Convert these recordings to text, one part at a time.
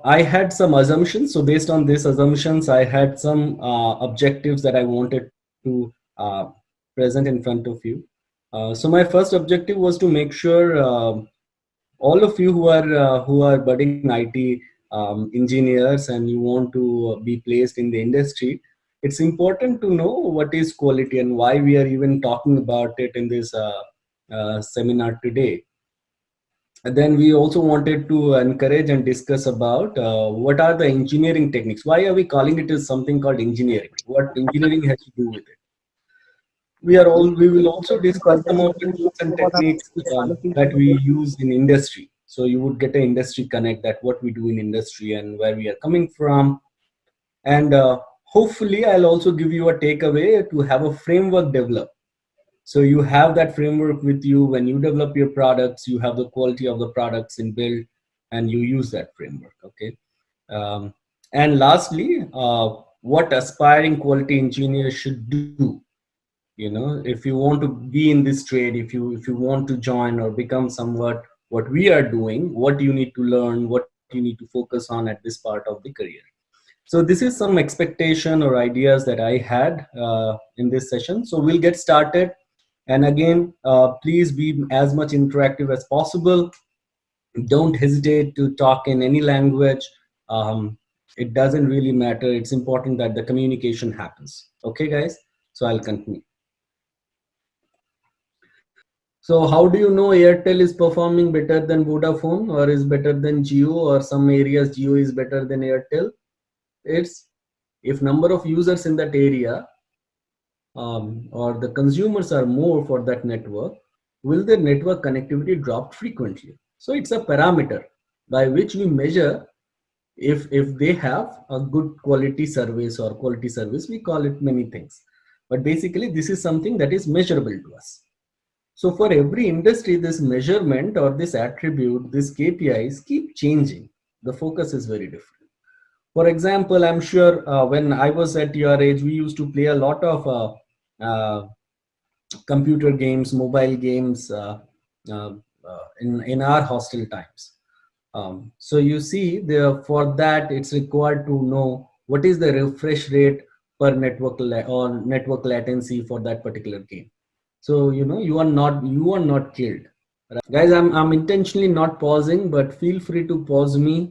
I had some assumptions. So based on these assumptions, I had some objectives that I wanted to present in front of you. So my first objective was to make sure all of you who are budding IT engineers and you want to be placed in the industry, it's important to know what is quality and why we are even talking about it in this seminar today. And then we also wanted to encourage and discuss about what are the engineering techniques. Why are we calling it as something called engineering? What engineering has to do with it? We will also discuss some of the tools and techniques that we use in industry. So you would get an industry connect, that what we do in industry and where we are coming from. And hopefully I'll also give you a takeaway to have a framework developed. So you have that framework with you when you develop your products. You have the quality of the products in build, and you use that framework. Okay. Um, and lastly, what aspiring quality engineers should do. If you want to be in this trade, if you want to join or become somewhat what we are doing, what you need to learn, what you need to focus on at this part of the career. So this is some expectation or ideas that I had in this session. So we'll get started. And again, please be as much interactive as possible. Don't hesitate to talk in any language. It doesn't really matter. It's important that the communication happens. Okay, guys? So I'll continue. So how do you know Airtel is performing better than Vodafone or is better than Jio, or some areas Jio is better than Airtel? It's if number of users in that area or the consumers are more for that network, will the network connectivity drop frequently? So it's a parameter by which we measure if they have a good quality service or quality service. We call it many things, but basically this is something that is measurable to us. So for every industry, this measurement or this attribute, these KPIs keep changing. The focus is very different. For example, I'm sure when I was at your age, we used to play a lot of computer games, mobile games uh, in our hostel times. So you see, for that, it's required to know what is the refresh rate per network or network latency for that particular game. So you are not killed, right? Guys, I'm intentionally not pausing, but feel free to pause me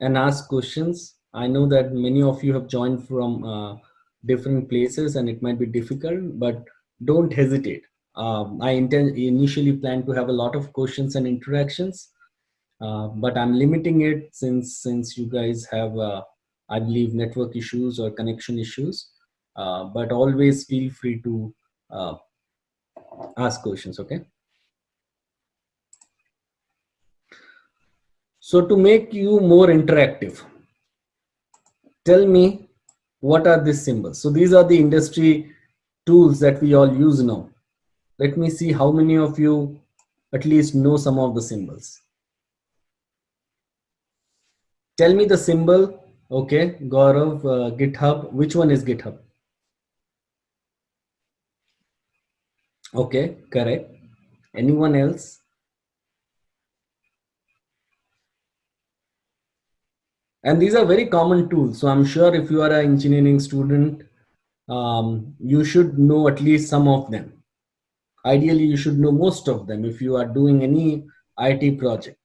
and ask questions. I know that many of you have joined from different places and it might be difficult, but don't hesitate. I initially planned to have a lot of questions and interactions, but I'm limiting it since you guys have I believe network issues or connection issues. But always feel free to uh, ask questions. Okay. So to make you more interactive, tell me, what are these symbols? So these are the industry tools that we all use now. Let me see how many of you at least know some of the symbols. Tell me the symbol. Okay, Gaurav, GitHub. Which one is GitHub? Okay, correct. Anyone else? And these are very common tools. So I'm sure if you are an engineering student, you should know at least some of them. Ideally, you should know most of them if you are doing any IT project.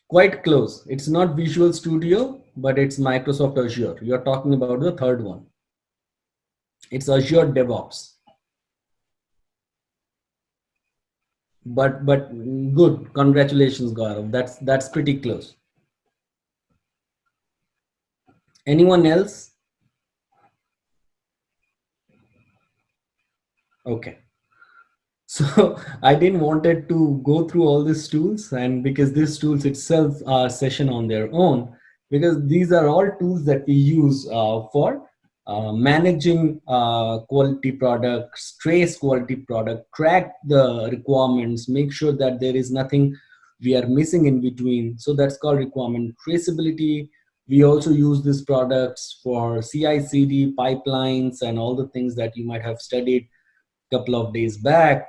Quite close. It's not Visual Studio, but it's Microsoft Azure. You're talking about the third one. It's Azure DevOps. But good. Congratulations, Gaurav. That's pretty close. Anyone else? Okay. So I didn't wanted to go through all these tools, and because these tools itself are session on their own, because these are all tools that we use for managing quality products, trace quality product, track the requirements, make sure that there is nothing we are missing in between. So that's called requirement traceability. We also use these products for CI/CD pipelines and all the things that you might have studied a couple of days back.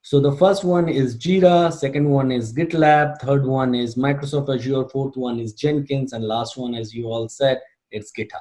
So the first one is Jira, second one is GitLab, third one is Microsoft Azure, fourth one is Jenkins, and last one, as you all said, it's GitHub.